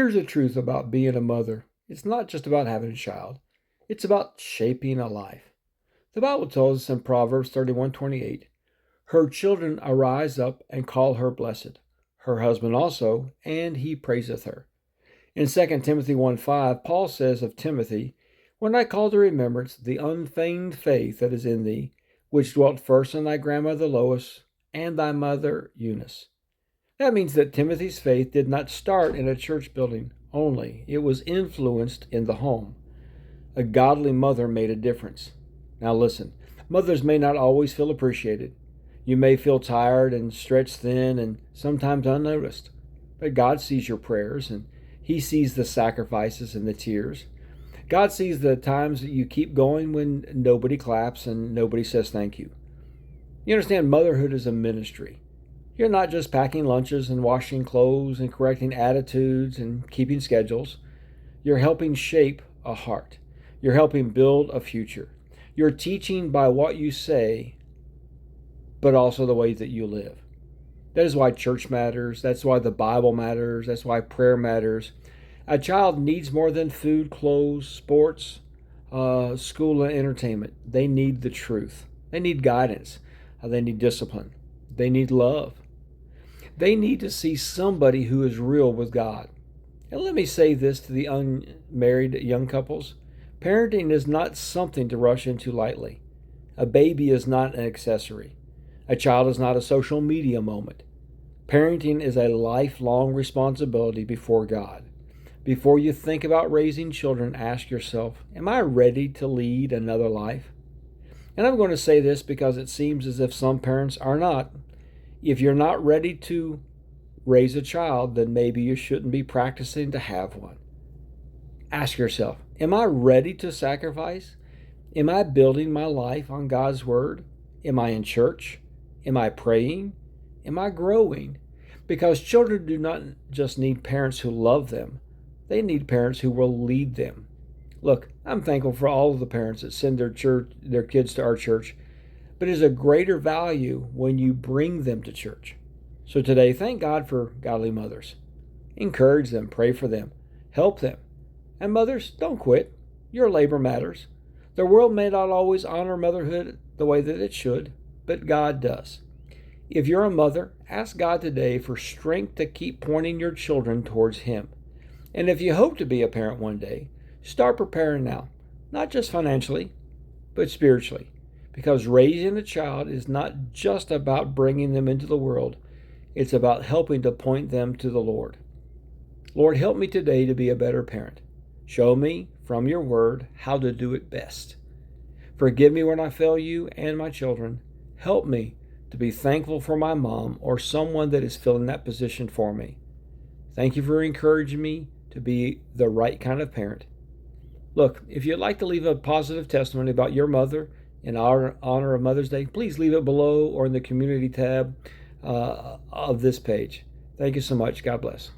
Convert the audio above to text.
Here's the truth about being a mother. It's not just about having a child. It's about shaping a life. The Bible tells us in Proverbs 31:28, her children arise up and call her blessed, her husband also, and he praiseth her. In 2 Timothy 1:5, Paul says of Timothy, when I call to remembrance the unfeigned faith that is in thee, which dwelt first in thy grandmother Lois and thy mother Eunice. That means that Timothy's faith did not start in a church building only. It was influenced in the home. A godly mother made a difference. Now listen, mothers may not always feel appreciated. You may feel tired and stretched thin and sometimes unnoticed. But God sees your prayers and He sees the sacrifices and the tears. God sees the times that you keep going when nobody claps and nobody says thank you. You understand, motherhood is a ministry. You're not just packing lunches and washing clothes and correcting attitudes and keeping schedules. You're helping shape a heart. You're helping build a future. You're teaching by what you say, but also the way that you live. That is why church matters. That's why the Bible matters. That's why prayer matters. A child needs more than food, clothes, sports, school, and entertainment. They need the truth. They need guidance. They need discipline. They need love. They need to see somebody who is real with God. And let me say this to the unmarried young couples. Parenting is not something to rush into lightly. A baby is not an accessory. A child is not a social media moment. Parenting is a lifelong responsibility before God. Before you think about raising children, ask yourself, am I ready to lead another life? And I'm going to say this because it seems as if some parents are not. If you're not ready to raise a child, then maybe you shouldn't be practicing to have one. Ask yourself, am I ready to sacrifice? Am I building my life on God's Word? Am I in church? Am I praying? Am I growing? Because children do not just need parents who love them. They need parents who will lead them. Look, I'm thankful for all of the parents that send their kids to our church, but it is a greater value when you bring them to church. So today, thank God for godly mothers. Encourage them, pray for them, help them. And mothers, don't quit. Your labor matters. The world may not always honor motherhood the way that it should, but God does. If you're a mother, ask God today for strength to keep pointing your children towards Him. And if you hope to be a parent one day, start preparing now, not just financially, but spiritually. Because raising a child is not just about bringing them into the world, it's about helping to point them to the Lord. Lord, help me today to be a better parent. Show me from your word how to do it best. Forgive me when I fail you and my children. Help me to be thankful for my mom or someone that is filling that position for me. Thank you for encouraging me to be the right kind of parent. Look, if you'd like to leave a positive testimony about your mother in our honor of Mother's Day, please leave it below or in the community tab of this page. Thank you so much. God bless.